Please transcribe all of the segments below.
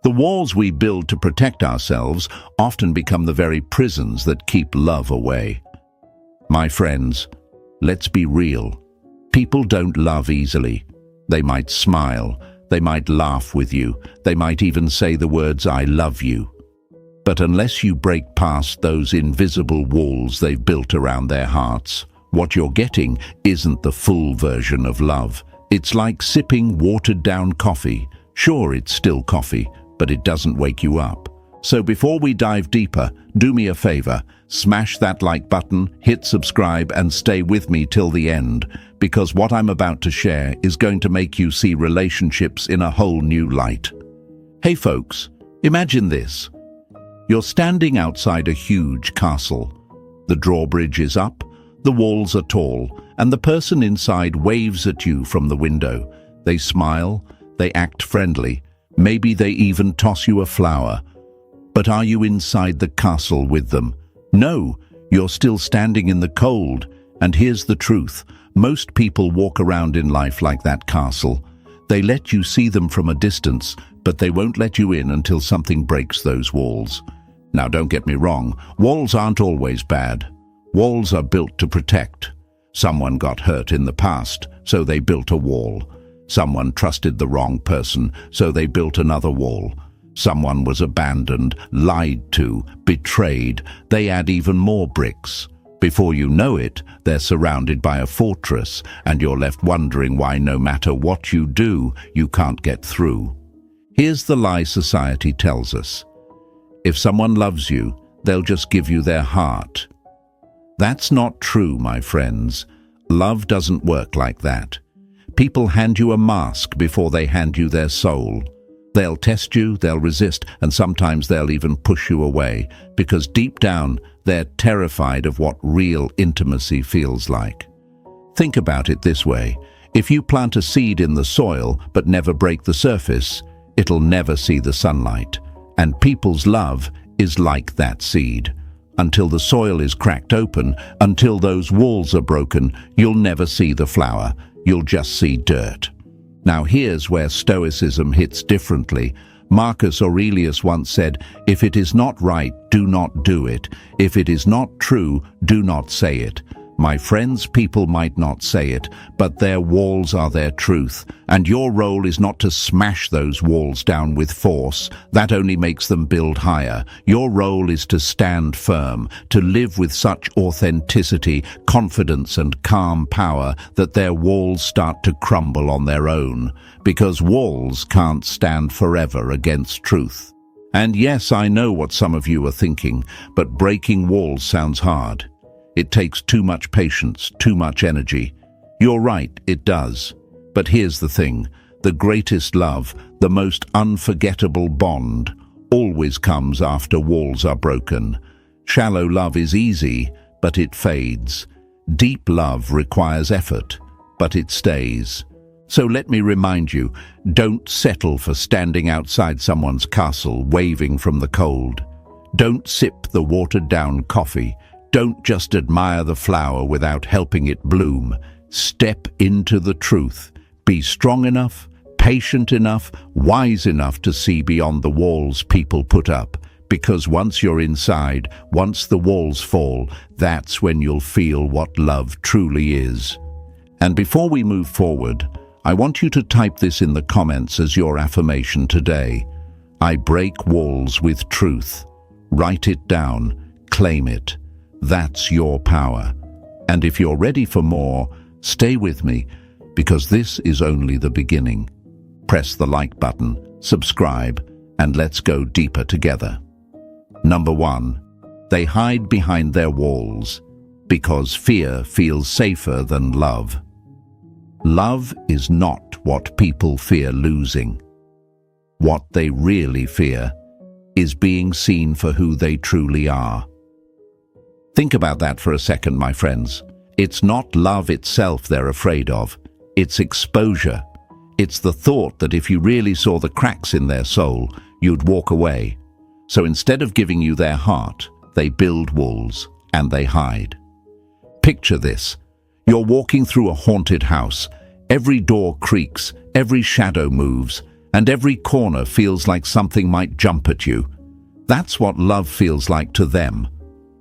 The walls we build to protect ourselves often become the very prisons that keep love away. My friends, let's be real. People don't love easily. They might smile, they might laugh with you, they might even say the words "I love you." But unless you break past those invisible walls they've built around their hearts, what you're getting isn't the full version of love. It's like sipping watered-down coffee. Sure, it's still coffee, but it doesn't wake you up. So before we dive deeper, do me a favor, smash that like button, hit subscribe, and stay with me till the end, because what I'm about to share is going to make you see relationships in a whole new light. Hey folks, imagine this. You're standing outside a huge castle. The drawbridge is up, the walls are tall, and the person inside waves at you from the window. They smile, they act friendly, maybe they even toss you a flower. But are you inside the castle with them? No, you're still standing in the cold. And here's the truth. Most people walk around in life like that castle. They let you see them from a distance, but they won't let you in until something breaks those walls. Now, don't get me wrong, walls aren't always bad. Walls are built to protect. Someone got hurt in the past, so they built a wall. Someone trusted the wrong person, so they built another wall. Someone was abandoned, lied to, betrayed. They add even more bricks. Before you know it, they're surrounded by a fortress, and you're left wondering why no matter what you do, you can't get through. Here's the lie society tells us. If someone loves you, they'll just give you their heart. That's not true, my friends. Love doesn't work like that. People hand you a mask before they hand you their soul. They'll test you, they'll resist, and sometimes they'll even push you away, because deep down, they're terrified of what real intimacy feels like. Think about it this way. If you plant a seed in the soil but never break the surface, it'll never see the sunlight. And people's love is like that seed. Until the soil is cracked open, until those walls are broken, you'll never see the flower. You'll just see dirt. Now here's where Stoicism hits differently. Marcus Aurelius once said, "If it is not right, do not do it. If it is not true, do not say it." My friends, people might not say it, but their walls are their truth, and your role is not to smash those walls down with force. That only makes them build higher. Your role is to stand firm, to live with such authenticity, confidence, and calm power that their walls start to crumble on their own, because walls can't stand forever against truth. And yes, I know what some of you are thinking, but breaking walls sounds hard. It takes too much patience, too much energy. You're right, it does. But here's the thing. The greatest love, the most unforgettable bond, always comes after walls are broken. Shallow love is easy, but it fades. Deep love requires effort, but it stays. So let me remind you, don't settle for standing outside someone's castle waving from the cold. Don't sip the watered-down coffee. Don't just admire the flower without helping it bloom. Step into the truth. Be strong enough, patient enough, wise enough to see beyond the walls people put up. Because once you're inside, once the walls fall, that's when you'll feel what love truly is. And before we move forward, I want you to type this in the comments as your affirmation today. I break walls with truth. Write it down. Claim it. That's your power. And if you're ready for more, stay with me, because this is only the beginning. Press the like button, subscribe, and let's go deeper together. Number 1. They hide behind their walls because fear feels safer than love. Love is not what people fear losing. What they really fear is being seen for who they truly are. Think about that for a second, my friends. It's not love itself they're afraid of. It's exposure. It's the thought that if you really saw the cracks in their soul, you'd walk away. So instead of giving you their heart, they build walls and they hide. Picture this. You're walking through a haunted house. Every door creaks, every shadow moves, and every corner feels like something might jump at you. That's what love feels like to them.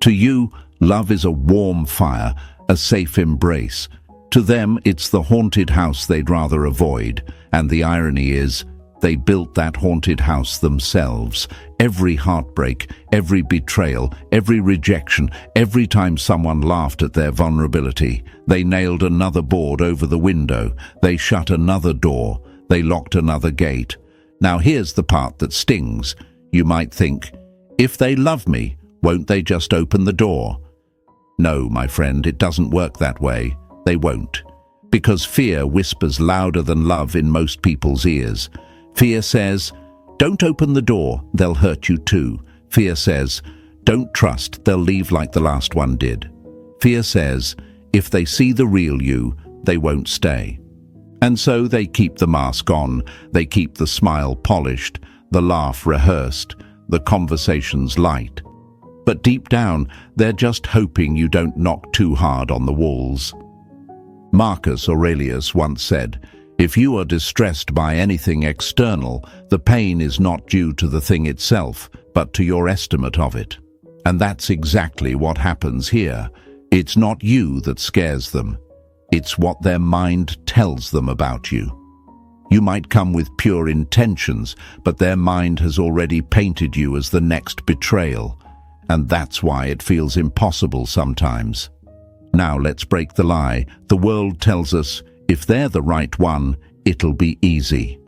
To you, love is a warm fire, a safe embrace. To them, it's the haunted house they'd rather avoid, and the irony is, they built that haunted house themselves. Every heartbreak, every betrayal, every rejection, every time someone laughed at their vulnerability, they nailed another board over the window, they shut another door, they locked another gate. Now here's the part that stings. You might think, if they love me, won't they just open the door? No, my friend, it doesn't work that way. They won't. Because fear whispers louder than love in most people's ears. Fear says, don't open the door, they'll hurt you too. Fear says, don't trust, they'll leave like the last one did. Fear says, if they see the real you, they won't stay. And so they keep the mask on, they keep the smile polished, the laugh rehearsed, the conversations light. But deep down, they're just hoping you don't knock too hard on the walls. Marcus Aurelius once said, if you are distressed by anything external, the pain is not due to the thing itself, but to your estimate of it. And that's exactly what happens here. It's not you that scares them. It's what their mind tells them about you. You might come with pure intentions, but their mind has already painted you as the next betrayal. And that's why it feels impossible sometimes. Now let's break the lie. The world tells us, if they're the right one, it'll be easy.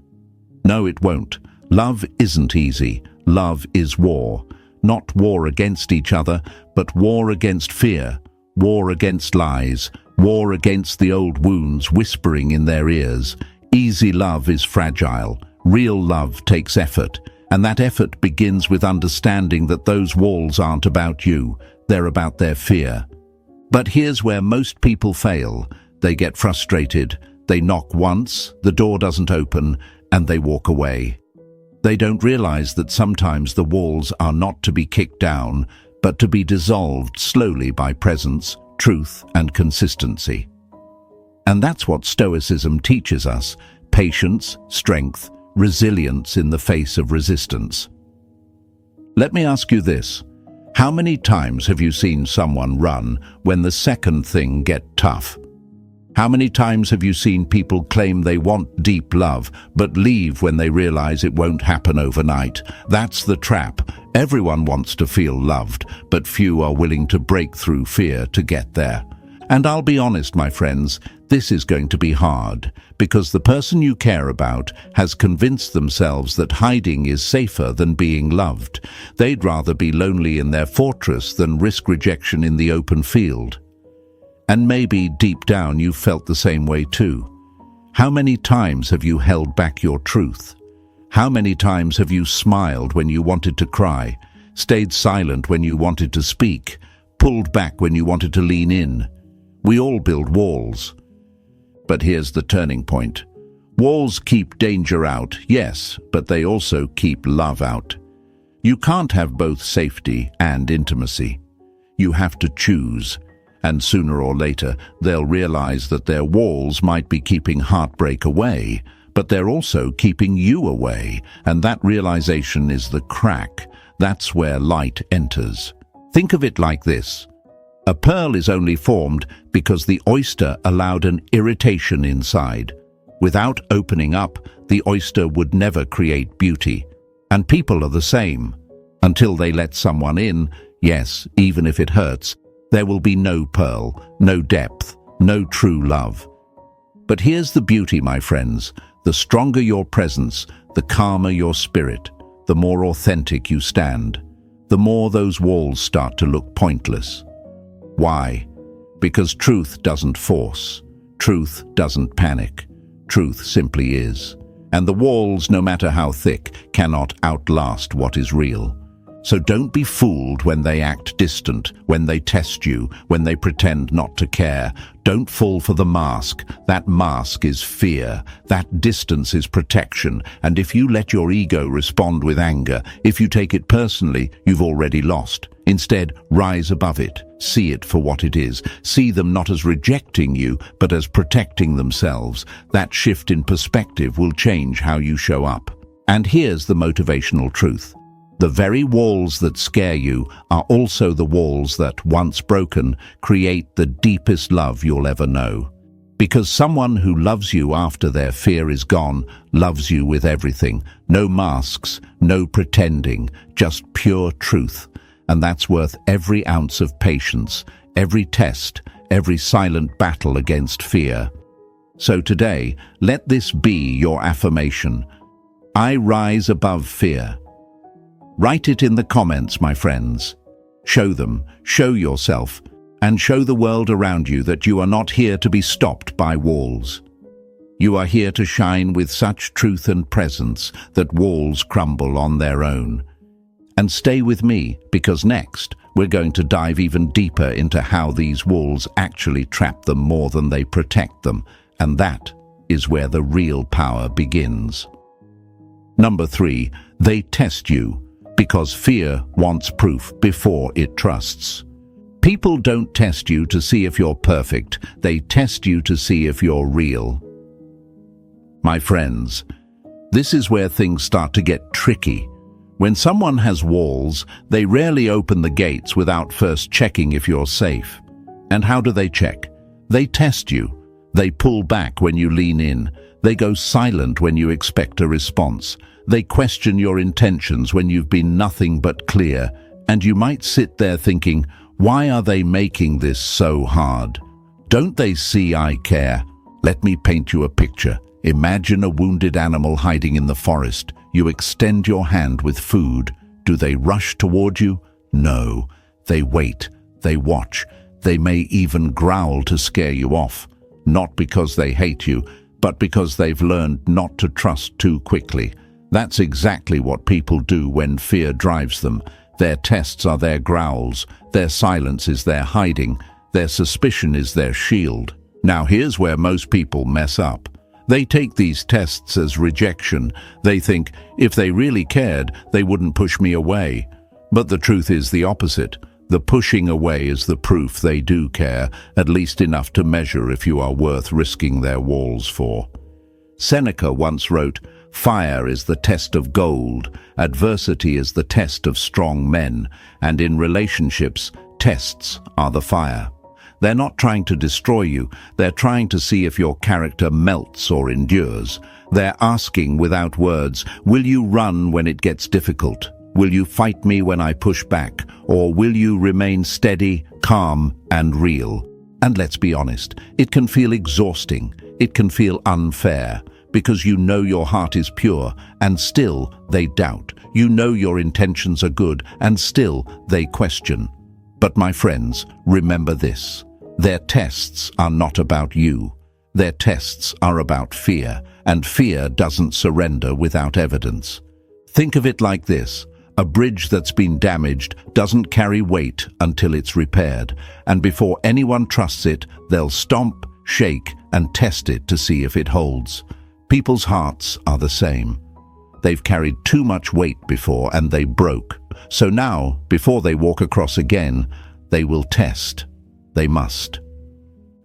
No, it won't. Love isn't easy. Love is war. Not war against each other, but war against fear, war against lies, war against the old wounds whispering in their ears. Easy love is fragile. Real love takes effort, and that effort begins with understanding that those walls aren't about you, they're about their fear. But here's where most people fail. They get frustrated, they knock once, the door doesn't open, and they walk away. They don't realize that sometimes the walls are not to be kicked down, but to be dissolved slowly by presence, truth, and consistency. And that's what Stoicism teaches us: patience, strength, resilience in the face of resistance. Let me ask you this. How many times have you seen someone run when the second thing gets tough? How many times have you seen people claim they want deep love, but leave when they realize it won't happen overnight? That's the trap. Everyone wants to feel loved, but few are willing to break through fear to get there. And I'll be honest, my friends, this is going to be hard, because the person you care about has convinced themselves that hiding is safer than being loved. They'd rather be lonely in their fortress than risk rejection in the open field. And maybe deep down you felt the same way too. How many times have you held back your truth? How many times have you smiled when you wanted to cry, stayed silent when you wanted to speak, pulled back when you wanted to lean in? We all build walls. But here's the turning point. Walls keep danger out, yes, but they also keep love out. You can't have both safety and intimacy. You have to choose. And sooner or later, they'll realize that their walls might be keeping heartbreak away, but they're also keeping you away, and that realization is the crack. That's where light enters. Think of it like this. A pearl is only formed because the oyster allowed an irritation inside. Without opening up, the oyster would never create beauty. And people are the same. Until they let someone in, yes, even if it hurts, there will be no pearl, no depth, no true love. But here's the beauty, my friends. The stronger your presence, the calmer your spirit, the more authentic you stand, the more those walls start to look pointless. Why? Because truth doesn't force. Truth doesn't panic. Truth simply is. And the walls, no matter how thick, cannot outlast what is real. So don't be fooled when they act distant, when they test you, when they pretend not to care. Don't fall for the mask. That mask is fear. That distance is protection. And if you let your ego respond with anger, if you take it personally, you've already lost. Instead, rise above it. See it for what it is. See them not as rejecting you, but as protecting themselves. That shift in perspective will change how you show up. And here's the motivational truth. The very walls that scare you are also the walls that, once broken, create the deepest love you'll ever know. Because someone who loves you after their fear is gone, loves you with everything. No masks, no pretending, just pure truth. And that's worth every ounce of patience, every test, every silent battle against fear. So today, let this be your affirmation. I rise above fear. Write it in the comments, my friends. Show them, show yourself, and show the world around you that you are not here to be stopped by walls. You are here to shine with such truth and presence that walls crumble on their own. And stay with me, because next, we're going to dive even deeper into how these walls actually trap them more than they protect them, and that is where the real power begins. Number 3, they test you, because fear wants proof before it trusts. People don't test you to see if you're perfect, they test you to see if you're real. My friends, this is where things start to get tricky. When someone has walls, they rarely open the gates without first checking if you're safe. And how do they check? They test you. They pull back when you lean in. They go silent when you expect a response. They question your intentions when you've been nothing but clear. And you might sit there thinking, why are they making this so hard? Don't they see I care? Let me paint you a picture. Imagine a wounded animal hiding in the forest. You extend your hand with food. Do they rush toward you? No. They wait. They watch. They may even growl to scare you off. Not because they hate you, but because they've learned not to trust too quickly. That's exactly what people do when fear drives them. Their tests are their growls. Their silence is their hiding. Their suspicion is their shield. Now here's where most people mess up. They take these tests as rejection. They think, if they really cared, they wouldn't push me away. But the truth is the opposite. The pushing away is the proof they do care, at least enough to measure if you are worth risking their walls for. Seneca once wrote, "Fire is the test of gold, adversity is the test of strong men, and in relationships, tests are the fire." They're not trying to destroy you, they're trying to see if your character melts or endures. They're asking without words, will you run when it gets difficult? Will you fight me when I push back? Or will you remain steady, calm, and real? And let's be honest, it can feel exhausting, it can feel unfair, because you know your heart is pure, and still they doubt. You know your intentions are good, and still they question. But my friends, remember this. Their tests are not about you. Their tests are about fear, and fear doesn't surrender without evidence. Think of it like this. A bridge that's been damaged doesn't carry weight until it's repaired, and before anyone trusts it, they'll stomp, shake, and test it to see if it holds. People's hearts are the same. They've carried too much weight before and they broke. So now, before they walk across again, they will test. They must.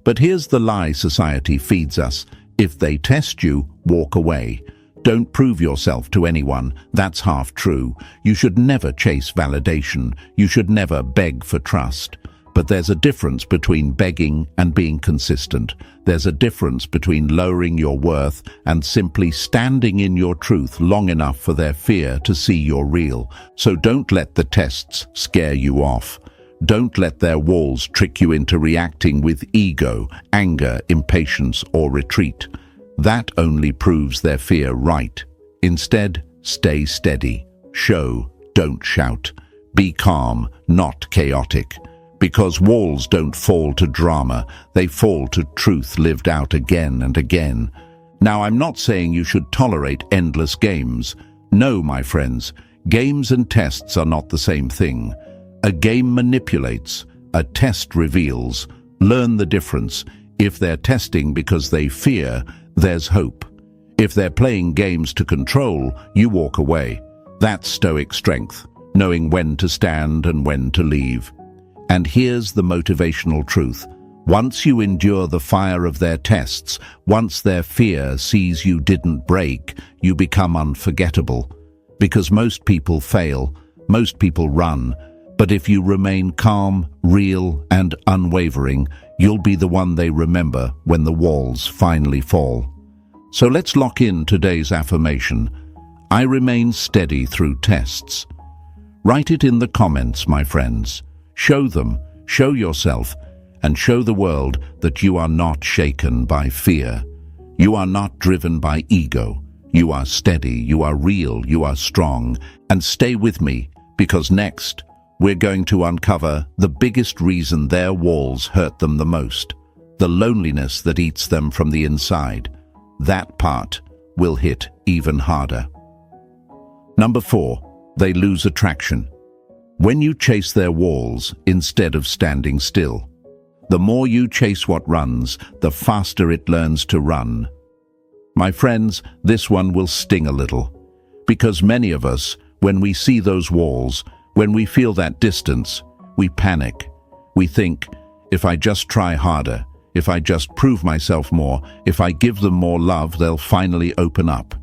But here's the lie society feeds us. If they test you, walk away. Don't prove yourself to anyone. That's half true. You should never chase validation. You should never beg for trust. But there's a difference between begging and being consistent. There's a difference between lowering your worth and simply standing in your truth long enough for their fear to see you're real. So don't let the tests scare you off. Don't let their walls trick you into reacting with ego, anger, impatience, or retreat. That only proves their fear right. Instead, stay steady. Show, don't shout. Be calm, not chaotic. Because walls don't fall to drama, they fall to truth lived out again and again. Now, I'm not saying you should tolerate endless games. No, my friends, games and tests are not the same thing. A game manipulates, a test reveals. Learn the difference. If they're testing because they fear, there's hope. If they're playing games to control, you walk away. That's Stoic strength, knowing when to stand and when to leave. And here's the motivational truth. Once you endure the fire of their tests, once their fear sees you didn't break, you become unforgettable. Because most people fail, most people run, but if you remain calm, real, and unwavering, you'll be the one they remember when the walls finally fall. So let's lock in today's affirmation. I remain steady through tests. Write it in the comments, my friends. Show them, show yourself, and show the world that you are not shaken by fear. You are not driven by ego. You are steady, you are real, you are strong. And stay with me, because next, we're going to uncover the biggest reason their walls hurt them the most. The loneliness that eats them from the inside. That part will hit even harder. Number 4, they lose attraction. When you chase their walls instead of standing still, the more you chase what runs, the faster it learns to run. My friends, this one will sting a little, because many of us, when we see those walls, when we feel that distance, we panic. We think, if I just try harder, if I just prove myself more, if I give them more love, they'll finally open up.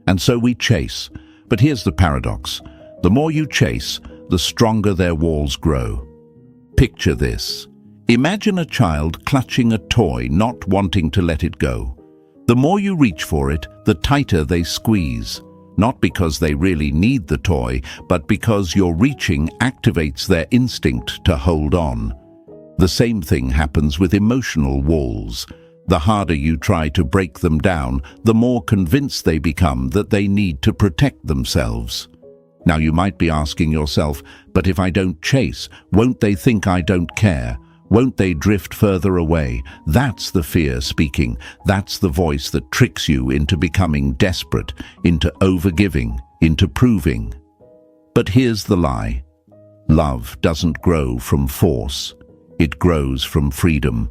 And so we chase. But here's the paradox. The more you chase, the stronger their walls grow. Picture this. Imagine a child clutching a toy, not wanting to let it go. The more you reach for it, the tighter they squeeze. Not because they really need the toy, but because your reaching activates their instinct to hold on. The same thing happens with emotional walls. The harder you try to break them down, the more convinced they become that they need to protect themselves. Now you might be asking yourself, but if I don't chase, won't they think I don't care? Won't they drift further away? That's the fear speaking. That's the voice that tricks you into becoming desperate, into overgiving, into proving. But here's the lie. Love doesn't grow from force. It grows from freedom.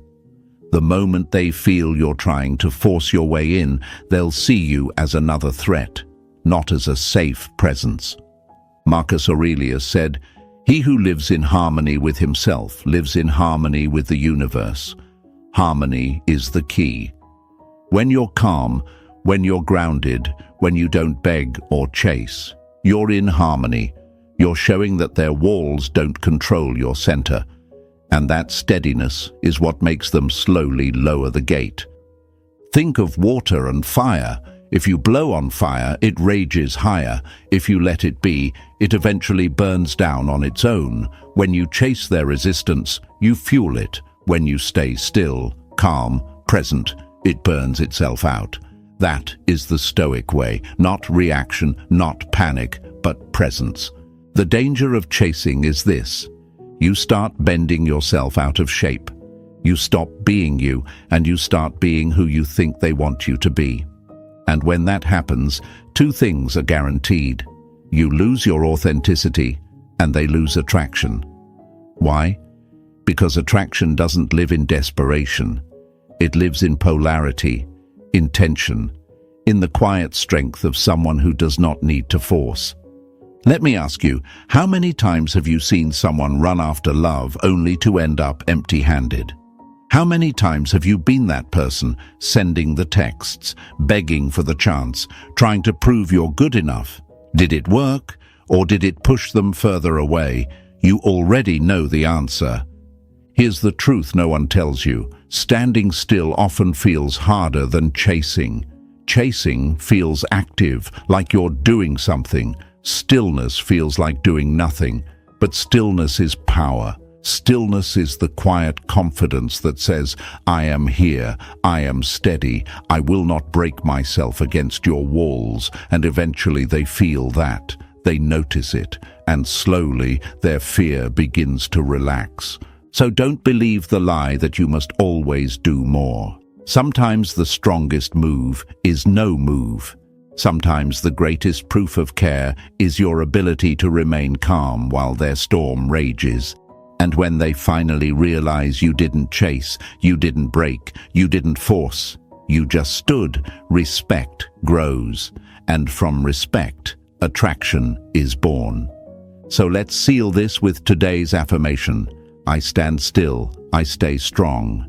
The moment they feel you're trying to force your way in, they'll see you as another threat, not as a safe presence. Marcus Aurelius said, "He who lives in harmony with himself lives in harmony with the universe." Harmony is the key. When you're calm, when you're grounded, when you don't beg or chase, you're in harmony. You're showing that their walls don't control your center. And that steadiness is what makes them slowly lower the gate. Think of water and fire. If you blow on fire, it rages higher. If you let it be, it eventually burns down on its own. When you chase their resistance, you fuel it. When you stay still, calm, present, it burns itself out. That is the Stoic way. Not reaction, not panic, but presence. The danger of chasing is this. You start bending yourself out of shape. You stop being you, and you start being who you think they want you to be. And when that happens, two things are guaranteed. You lose your authenticity, and they lose attraction. Why? Because attraction doesn't live in desperation. It lives in polarity, in tension, in the quiet strength of someone who does not need to force. Let me ask you, how many times have you seen someone run after love only to end up empty-handed? How many times have you been that person, sending the texts, begging for the chance, trying to prove you're good enough? Did it work, or did it push them further away? You already know the answer. Here's the truth no one tells you. Standing still often feels harder than chasing. Chasing feels active, like you're doing something. Stillness feels like doing nothing, but stillness is power. Stillness is the quiet confidence that says, I am here, I am steady, I will not break myself against your walls, and eventually they feel that. They notice it, and slowly their fear begins to relax. So don't believe the lie that you must always do more. Sometimes the strongest move is no move. Sometimes the greatest proof of care is your ability to remain calm while their storm rages. And when they finally realize you didn't chase, you didn't break, you didn't force, you just stood, respect grows. And from respect, attraction is born. So let's seal this with today's affirmation. I stand still, I stay strong.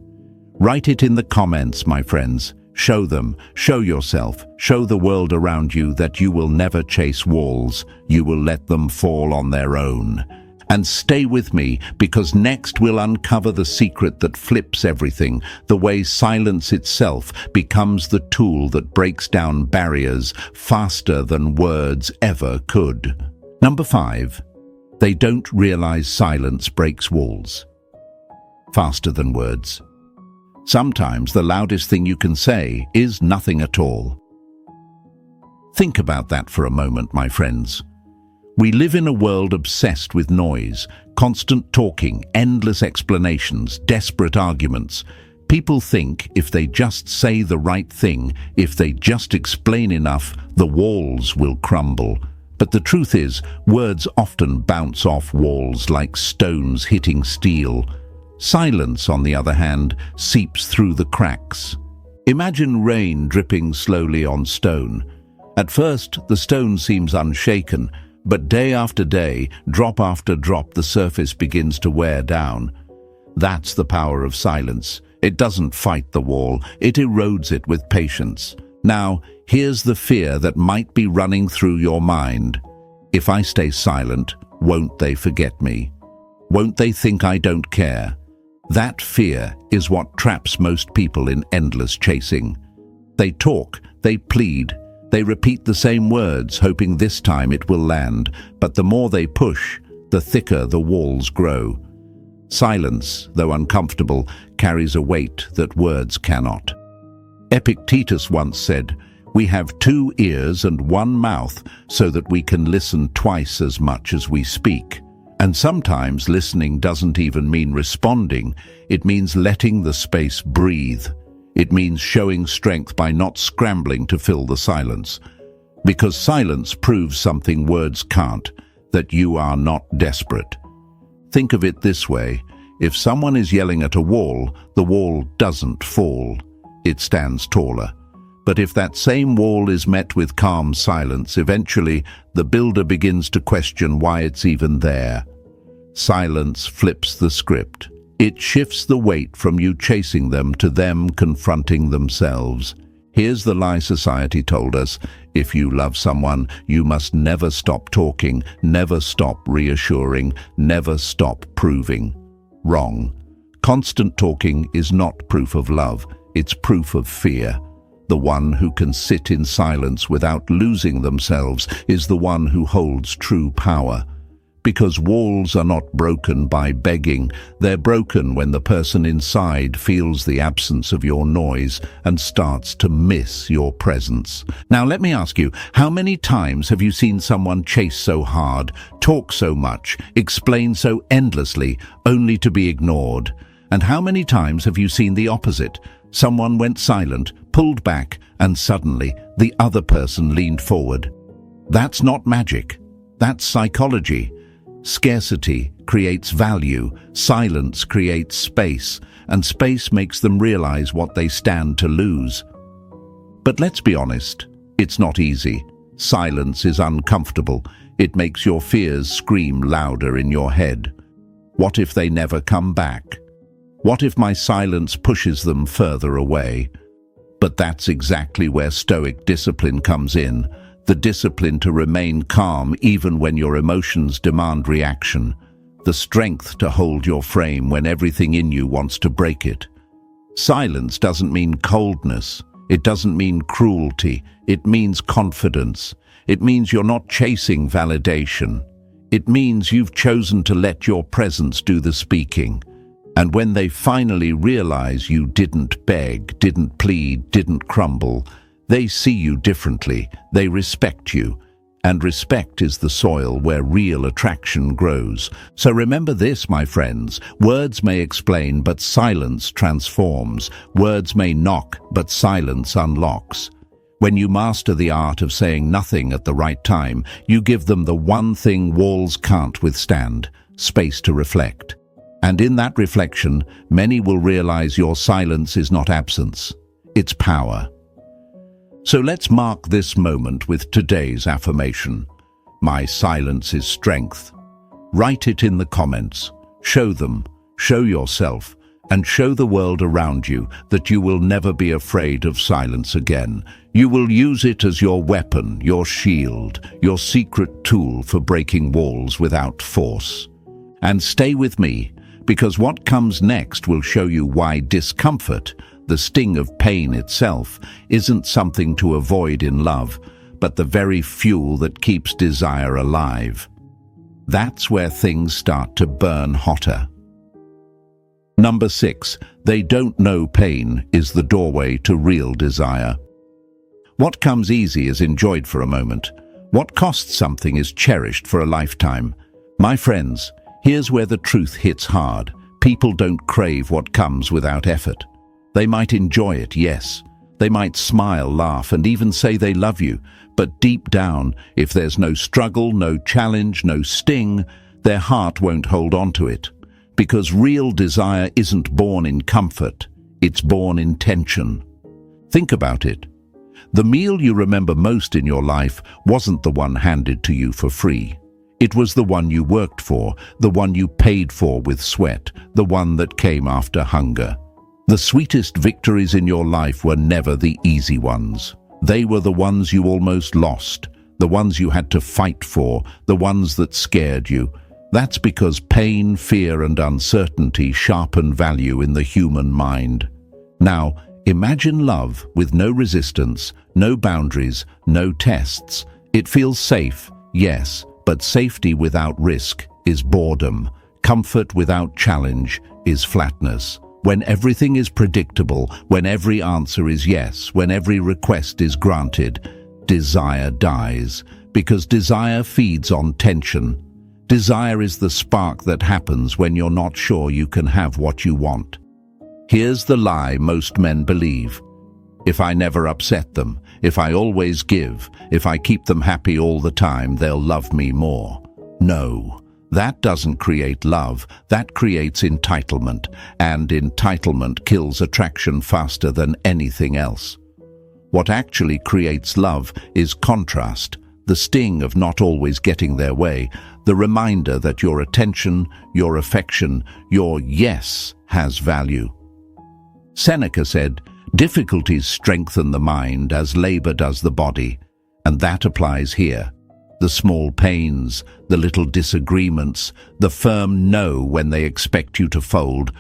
Write it in the comments, my friends. Show them, show yourself, show the world around you that you will never chase walls. You will let them fall on their own. And stay with me, because next we'll uncover the secret that flips everything, the way silence itself becomes the tool that breaks down barriers faster than words ever could. Number 5. They don't realize silence breaks walls faster than words. Sometimes the loudest thing you can say is nothing at all. Think about that for a moment, my friends. We live in a world obsessed with noise, constant talking, endless explanations, desperate arguments. People think if they just say the right thing, if they just explain enough, the walls will crumble. But the truth is, words often bounce off walls like stones hitting steel. Silence, on the other hand, seeps through the cracks. Imagine rain dripping slowly on stone. At first, the stone seems unshaken, but day after day, drop after drop, the surface begins to wear down. That's the power of silence. It doesn't fight the wall, it erodes it with patience. Now, here's the fear that might be running through your mind. If I stay silent, won't they forget me? Won't they think I don't care? That fear is what traps most people in endless chasing. They talk, they plead, they repeat the same words, hoping this time it will land, but the more they push, the thicker the walls grow. Silence, though uncomfortable, carries a weight that words cannot. Epictetus once said, "We have 2 ears and 1 mouth so that we can listen twice as much as we speak." And sometimes listening doesn't even mean responding, it means letting the space breathe. It means showing strength by not scrambling to fill the silence. Because silence proves something words can't, that you are not desperate. Think of it this way: if someone is yelling at a wall, the wall doesn't fall. It stands taller. But if that same wall is met with calm silence, eventually the builder begins to question why it's even there. Silence flips the script. It shifts the weight from you chasing them to them confronting themselves. Here's the lie society told us: if you love someone, you must never stop talking, never stop reassuring, never stop proving. Wrong. Constant talking is not proof of love, it's proof of fear. The one who can sit in silence without losing themselves is the one who holds true power. Because walls are not broken by begging, they're broken when the person inside feels the absence of your noise and starts to miss your presence. Now let me ask you, how many times have you seen someone chase so hard, talk so much, explain so endlessly, only to be ignored? And how many times have you seen the opposite? Someone went silent, pulled back, and suddenly the other person leaned forward. That's not magic. That's psychology. Scarcity creates value, silence creates space, and space makes them realize what they stand to lose. But let's be honest, it's not easy. Silence is uncomfortable. It makes your fears scream louder in your head. What if they never come back? What if my silence pushes them further away? But that's exactly where Stoic discipline comes in. The discipline to remain calm even when your emotions demand reaction. The strength to hold your frame when everything in you wants to break it. Silence doesn't mean coldness. It doesn't mean cruelty. It means confidence. It means you're not chasing validation. It means you've chosen to let your presence do the speaking. And when they finally realize you didn't beg, didn't plead, didn't crumble, they see you differently, they respect you, and respect is the soil where real attraction grows. So remember this, my friends: words may explain, but silence transforms. Words may knock, but silence unlocks. When you master the art of saying nothing at the right time, you give them the one thing walls can't withstand: space to reflect. And in that reflection, many will realize your silence is not absence, it's power. So let's mark this moment with today's affirmation. My silence is strength. Write it in the comments. Show them, show yourself, and show the world around you that you will never be afraid of silence again. You will use it as your weapon, your shield, your secret tool for breaking walls without force. And stay with me, because what comes next will show you why discomfort, the sting of pain itself, isn't something to avoid in love, but the very fuel that keeps desire alive. That's where things start to burn hotter. Number 6, they don't know pain is the doorway to real desire. What comes easy is enjoyed for a moment. What costs something is cherished for a lifetime. My friends, here's where the truth hits hard. People don't crave what comes without effort. They might enjoy it, yes. They might smile, laugh, and even say they love you. But deep down, if there's no struggle, no challenge, no sting, their heart won't hold on to it. Because real desire isn't born in comfort, it's born in tension. Think about it. The meal you remember most in your life wasn't the one handed to you for free. It was the one you worked for, the one you paid for with sweat, the one that came after hunger. The sweetest victories in your life were never the easy ones. They were the ones you almost lost, the ones you had to fight for, the ones that scared you. That's because pain, fear, and uncertainty sharpen value in the human mind. Now, imagine love with no resistance, no boundaries, no tests. It feels safe, yes, but safety without risk is boredom. Comfort without challenge is flatness. When everything is predictable, when every answer is yes, when every request is granted, desire dies, because desire feeds on tension. Desire is the spark that happens when you're not sure you can have what you want. Here's the lie most men believe. If I never upset them, if I always give, if I keep them happy all the time, they'll love me more. No, that doesn't create love, that creates entitlement, and entitlement kills attraction faster than anything else. What actually creates love is contrast, the sting of not always getting their way, the reminder that your attention, your affection, your yes has value. Seneca said, "Difficulties strengthen the mind as labor does the body," and that applies here. The small pains, the little disagreements, the firm no when they expect you to fold,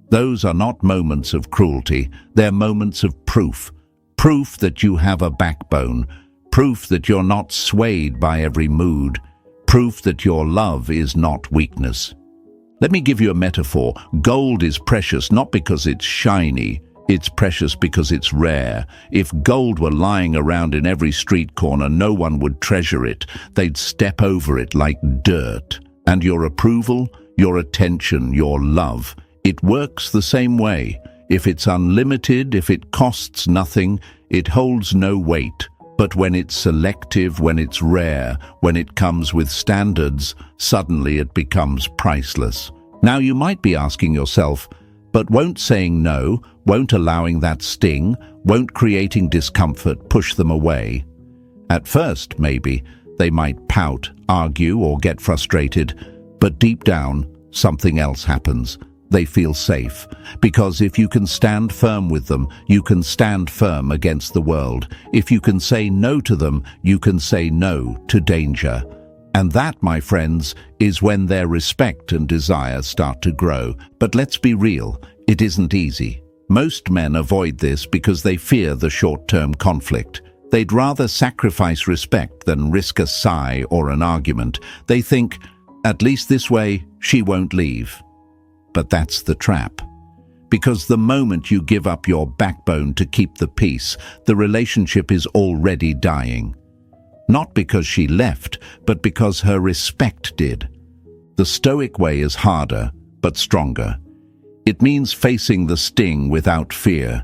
those are not moments of cruelty, they're moments of proof. Proof that you have a backbone, proof that you're not swayed by every mood, proof that your love is not weakness. Let me give you a metaphor. Gold is precious not because it's shiny, it's precious because it's rare. If gold were lying around in every street corner, no one would treasure it. They'd step over it like dirt. And your approval, your attention, your love, it works the same way. If it's unlimited, if it costs nothing, it holds no weight. But when it's selective, when it's rare, when it comes with standards, suddenly it becomes priceless. Now you might be asking yourself, but won't saying no, won't allowing that sting, won't creating discomfort push them away? At first, maybe, they might pout, argue, or get frustrated, but deep down, something else happens. They feel safe, because if you can stand firm with them, you can stand firm against the world. If you can say no to them, you can say no to danger. And that, my friends, is when their respect and desire start to grow. But let's be real, it isn't easy. Most men avoid this because they fear the short-term conflict. They'd rather sacrifice respect than risk a sigh or an argument. They think, at least this way, she won't leave. But that's the trap. Because the moment you give up your backbone to keep the peace, the relationship is already dying. Not because she left, but because her respect did. The Stoic way is harder, but stronger. It means facing the sting without fear.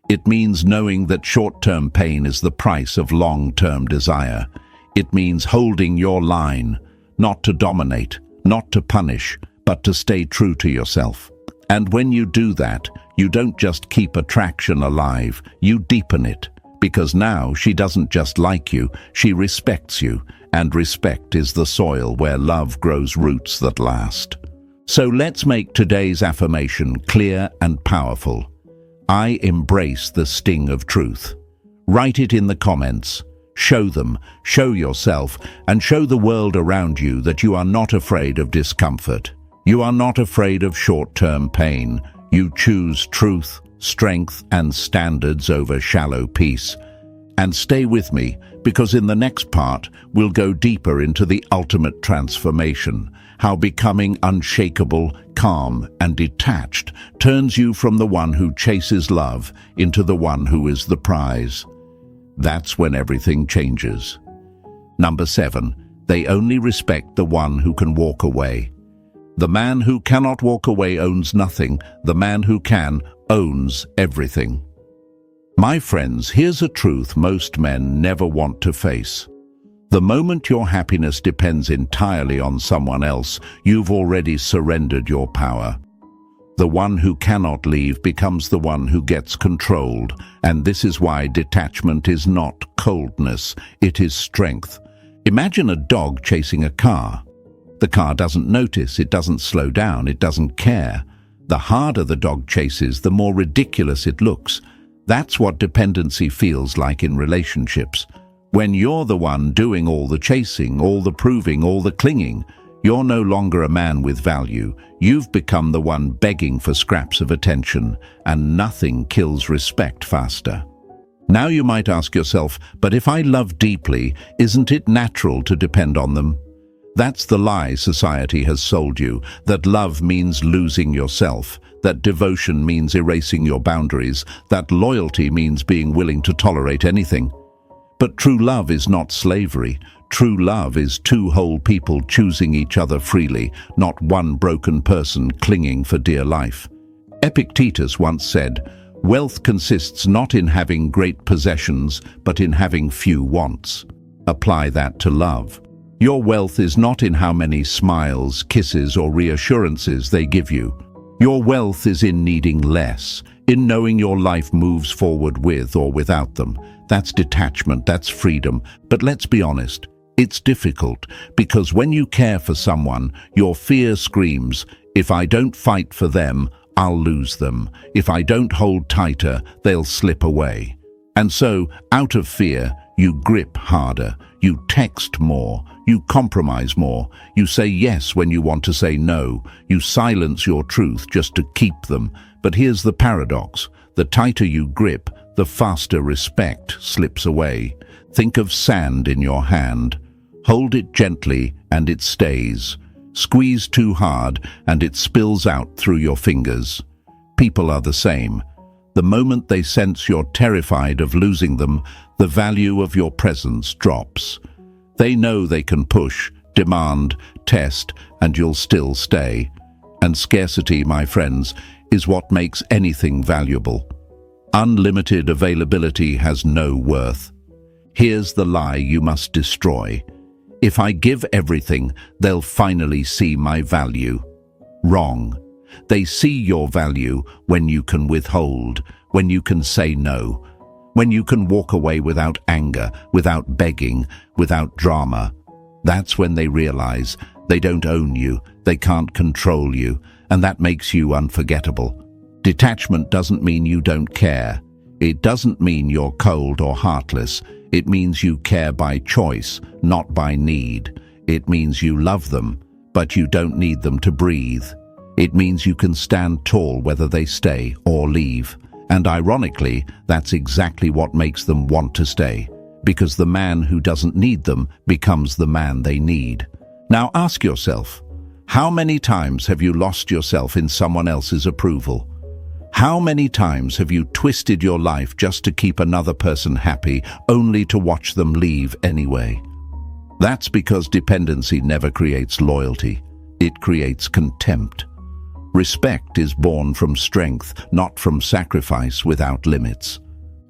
It means knowing that short-term pain is the price of long-term desire. It means holding your line, not to dominate, not to punish, but to stay true to yourself. And when you do that, you don't just keep attraction alive, you deepen it. Because now she doesn't just like you, she respects you, and respect is the soil where love grows roots that last. So let's make today's affirmation clear and powerful. I embrace the sting of truth. Write it in the comments. Show them, show yourself, and show the world around you that you are not afraid of discomfort. You are not afraid of short-term pain. You choose truth, strength, and standards over shallow peace. And stay with me, because in the next part, we'll go deeper into the ultimate transformation, how becoming unshakable, calm, and detached turns you from the one who chases love into the one who is the prize. That's when everything changes. Number 7, they only respect the one who can walk away. The man who cannot walk away owns nothing. The man who can owns everything. My friends, here's a truth most men never want to face. The moment your happiness depends entirely on someone else, you've already surrendered your power. The one who cannot leave becomes the one who gets controlled, and this is why detachment is not coldness, it is strength. Imagine a dog chasing a car. The car doesn't notice, it doesn't slow down, it doesn't care. The harder the dog chases, the more ridiculous it looks. That's what dependency feels like in relationships. When you're the one doing all the chasing, all the proving, all the clinging, you're no longer a man with value. You've become the one begging for scraps of attention, and nothing kills respect faster. Now you might ask yourself, but if I love deeply, isn't it natural to depend on them? That's the lie society has sold you, that love means losing yourself, that devotion means erasing your boundaries, that loyalty means being willing to tolerate anything. But true love is not slavery. True love is two whole people choosing each other freely, not one broken person clinging for dear life. Epictetus once said, "Wealth consists not in having great possessions, but in having few wants." Apply that to love. Your wealth is not in how many smiles, kisses, or reassurances they give you. Your wealth is in needing less, in knowing your life moves forward with or without them. That's detachment, that's freedom. But let's be honest, it's difficult, because when you care for someone, your fear screams, if I don't fight for them, I'll lose them. If I don't hold tighter, they'll slip away. And so, out of fear, you grip harder, you text more, you compromise more, you say yes when you want to say no, you silence your truth just to keep them. But here's the paradox. The tighter you grip, the faster respect slips away. Think of sand in your hand. Hold it gently and it stays. Squeeze too hard and it spills out through your fingers. People are the same. The moment they sense you're terrified of losing them, the value of your presence drops. They know they can push, demand, test, and you'll still stay. And scarcity, my friends, is what makes anything valuable. Unlimited availability has no worth. Here's the lie you must destroy. If I give everything, they'll finally see my value. Wrong. They see your value when you can withhold, when you can say no, when you can walk away without anger, without begging, without drama. That's when they realize they don't own you, they can't control you, and that makes you unforgettable. Detachment doesn't mean you don't care. It doesn't mean you're cold or heartless. It means you care by choice, not by need. It means you love them, but you don't need them to breathe. It means you can stand tall whether they stay or leave. And ironically, that's exactly what makes them want to stay, because the man who doesn't need them becomes the man they need. Now ask yourself, how many times have you lost yourself in someone else's approval? How many times have you twisted your life just to keep another person happy, only to watch them leave anyway? That's because dependency never creates loyalty. It creates contempt. Respect is born from strength, not from sacrifice without limits.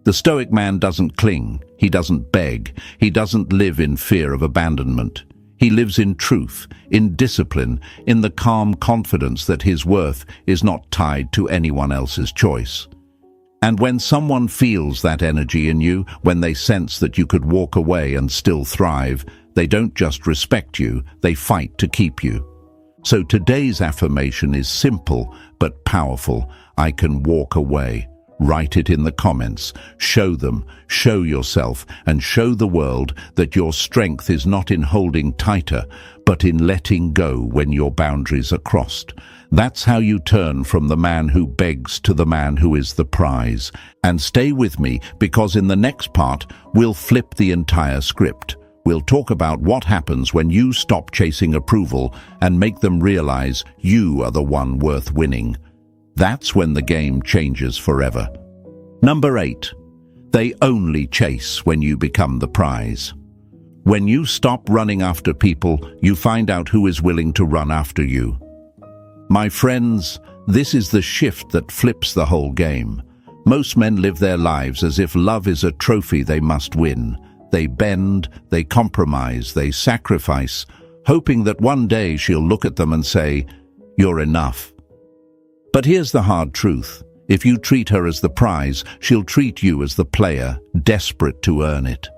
The Stoic man doesn't cling, he doesn't beg, he doesn't live in fear of abandonment. He lives in truth, in discipline, in the calm confidence that his worth is not tied to anyone else's choice. And when someone feels that energy in you, when they sense that you could walk away and still thrive, they don't just respect you, they fight to keep you. So today's affirmation is simple but powerful. I can walk away. Write it in the comments. Show them, show yourself, and show the world that your strength is not in holding tighter, but in letting go when your boundaries are crossed. That's how you turn from the man who begs to the man who is the prize. And stay with me, because in the next part, we'll flip the entire script. We'll talk about what happens when you stop chasing approval and make them realize you are the one worth winning. That's when the game changes forever. Number 8. They only chase when you become the prize. When you stop running after people, you find out who is willing to run after you. My friends, this is the shift that flips the whole game. Most men live their lives as if love is a trophy they must win. They bend, they compromise, they sacrifice, hoping that one day she'll look at them and say, "You're enough." But here's the hard truth. If you treat her as the prize, she'll treat you as the player, desperate to earn it.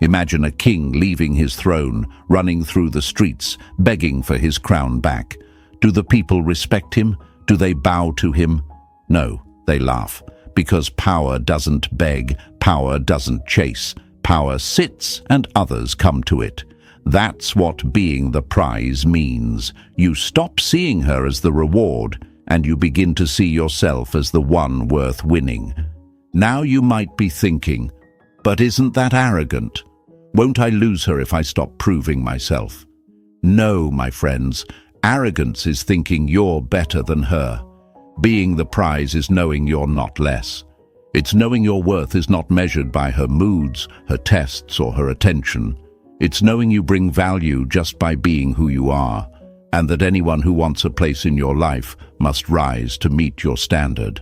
Imagine a king leaving his throne, running through the streets, begging for his crown back. Do the people respect him? Do they bow to him? No, they laugh. Because power doesn't beg, power doesn't chase. Power sits and others come to it. That's what being the prize means. You stop seeing her as the reward, and you begin to see yourself as the one worth winning. Now you might be thinking, but isn't that arrogant? Won't I lose her if I stop proving myself? No, my friends, arrogance is thinking you're better than her. Being the prize is knowing you're not less. It's knowing your worth is not measured by her moods, her tests, or her attention. It's knowing you bring value just by being who you are, and that anyone who wants a place in your life must rise to meet your standard.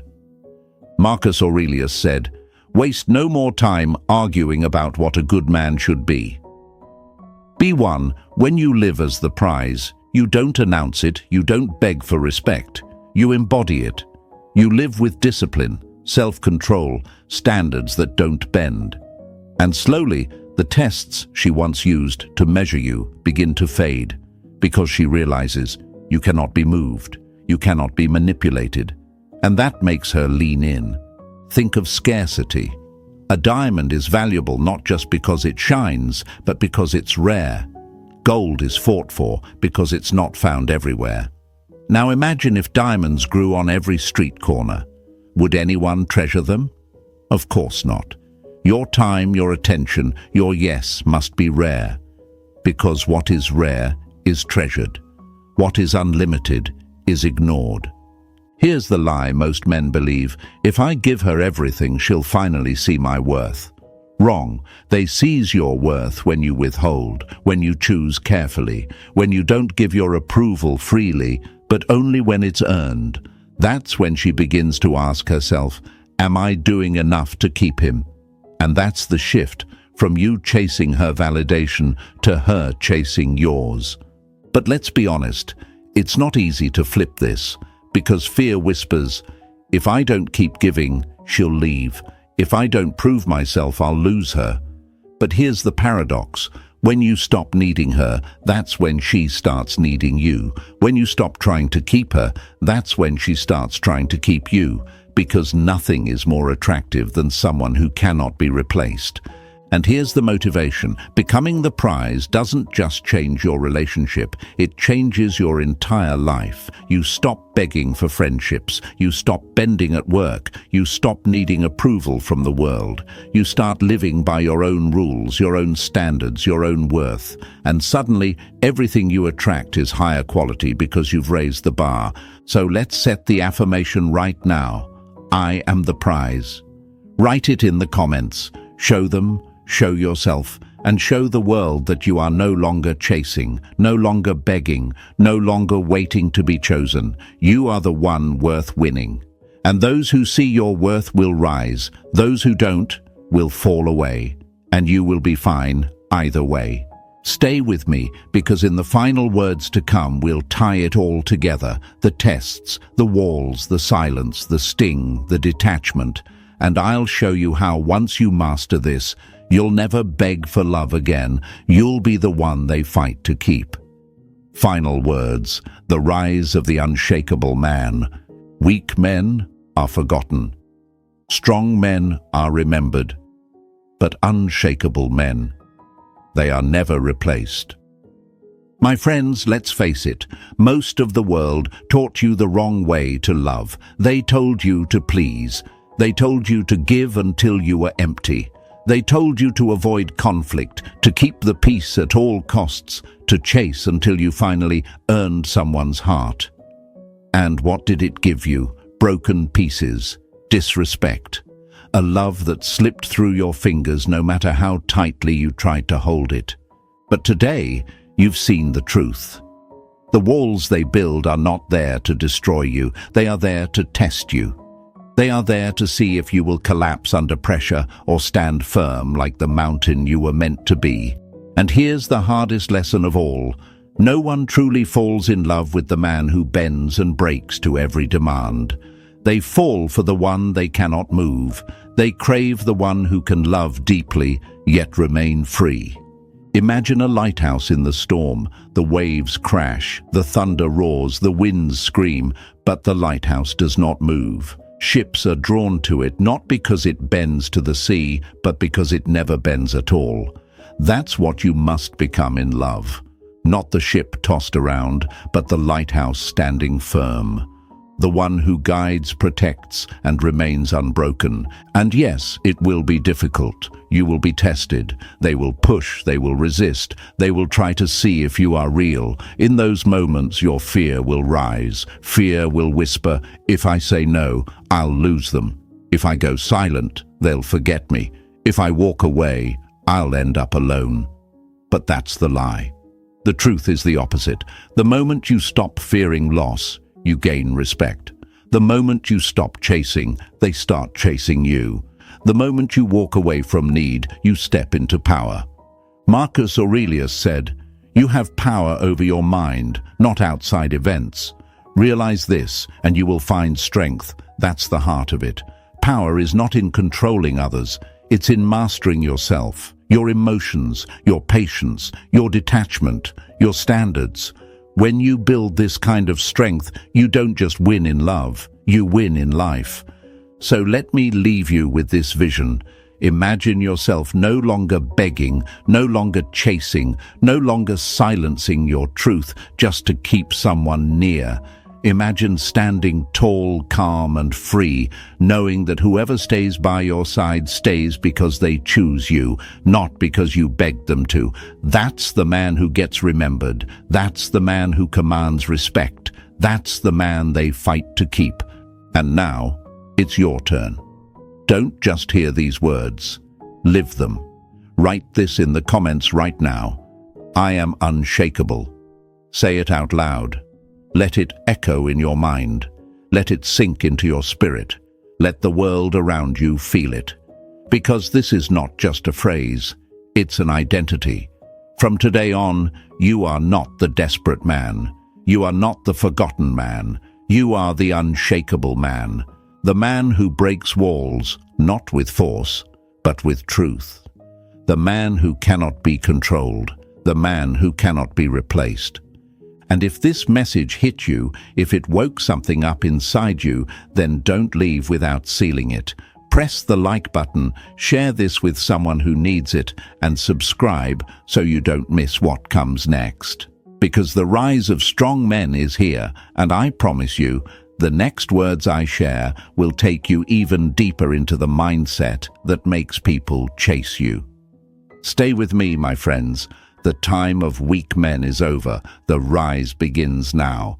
Marcus Aurelius said, "Waste no more time arguing about what a good man should be." Be one. When you live as the prize, you don't announce it, you don't beg for respect, you embody it. You live with discipline, self-control, standards that don't bend. And slowly, the tests she once used to measure you begin to fade, because she realizes you cannot be moved, you cannot be manipulated, and that makes her lean in. Think of scarcity. A diamond is valuable not just because it shines, but because it's rare. Gold is fought for because it's not found everywhere. Now imagine if diamonds grew on every street corner. Would anyone treasure them? Of course not. Your time, your attention, your yes must be rare, because what is rare is treasured. What is unlimited is ignored. Here's the lie most men believe: if I give her everything, she'll finally see my worth. Wrong. They seize your worth when you withhold, when you choose carefully, when you don't give your approval freely, but only when it's earned. That's when she begins to ask herself, am I doing enough to keep him? And that's the shift from you chasing her validation to her chasing yours. But let's be honest, it's not easy to flip this, because fear whispers, if I don't keep giving, she'll leave. If I don't prove myself, I'll lose her. But here's the paradox. When you stop needing her, that's when she starts needing you. When you stop trying to keep her, that's when she starts trying to keep you, because nothing is more attractive than someone who cannot be replaced. And here's the motivation. Becoming the prize doesn't just change your relationship, it changes your entire life. You stop begging for friendships, you stop bending at work, you stop needing approval from the world. You start living by your own rules, your own standards, your own worth. And suddenly, everything you attract is higher quality because you've raised the bar. So let's set the affirmation right now. I am the prize. Write it in the comments. Show them, show yourself, and show the world that you are no longer chasing, no longer begging, no longer waiting to be chosen. You are the one worth winning. And those who see your worth will rise. Those who don't will fall away. And you will be fine either way. Stay with me, because in the final words to come, we'll tie it all together. The tests, the walls, the silence, the sting, the detachment. And I'll show you how once you master this, you'll never beg for love again. You'll be the one they fight to keep. Final words, the rise of the unshakable man. Weak men are forgotten. Strong men are remembered. But unshakable men, they are never replaced. My friends, let's face it, most of the world taught you the wrong way to love. They told you to please. They told you to give until you were empty. They told you to avoid conflict, to keep the peace at all costs, to chase until you finally earned someone's heart. And what did it give you? Broken pieces, disrespect, a love that slipped through your fingers no matter how tightly you tried to hold it. But today, you've seen the truth. The walls they build are not there to destroy you. They are there to test you. They are there to see if you will collapse under pressure or stand firm like the mountain you were meant to be. And here's the hardest lesson of all. No one truly falls in love with the man who bends and breaks to every demand. They fall for the one they cannot move. They crave the one who can love deeply, yet remain free. Imagine a lighthouse in the storm. The waves crash, the thunder roars, the winds scream, but the lighthouse does not move. Ships are drawn to it not because it bends to the sea, but because it never bends at all. That's what you must become in love. Not the ship tossed around, but the lighthouse standing firm. The one who guides, protects, and remains unbroken. And yes, it will be difficult. You will be tested. They will push, they will resist. They will try to see if you are real. In those moments, your fear will rise. Fear will whisper, if I say no, I'll lose them. If I go silent, they'll forget me. If I walk away, I'll end up alone. But that's the lie. The truth is the opposite. The moment you stop fearing loss, you gain respect. The moment you stop chasing, they start chasing you. The moment you walk away from need, you step into power. Marcus Aurelius said, "You have power over your mind, not outside events. Realize this, and you will find strength." That's the heart of it. Power is not in controlling others. It's in mastering yourself, your emotions, your patience, your detachment, your standards. When you build this kind of strength, you don't just win in love, you win in life. So let me leave you with this vision. Imagine yourself no longer begging, no longer chasing, no longer silencing your truth just to keep someone near. Imagine standing tall, calm, and free, knowing that whoever stays by your side stays because they choose you, not because you begged them to. That's the man who gets remembered. That's the man who commands respect. That's the man they fight to keep. And now, it's your turn. Don't just hear these words. Live them. Write this in the comments right now. I am unshakable. Say it out loud. Let it echo in your mind. Let it sink into your spirit. Let the world around you feel it. Because this is not just a phrase, it's an identity. From today on, you are not the desperate man. You are not the forgotten man. You are the unshakable man. The man who breaks walls, not with force, but with truth. The man who cannot be controlled. The man who cannot be replaced. And if this message hit you, if it woke something up inside you, then don't leave without sealing it. Press the like button, share this with someone who needs it, and subscribe so you don't miss what comes next. Because the rise of strong men is here, and I promise you, the next words I share will take you even deeper into the mindset that makes people chase you. Stay with me, my friends. The time of weak men is over. The rise begins now.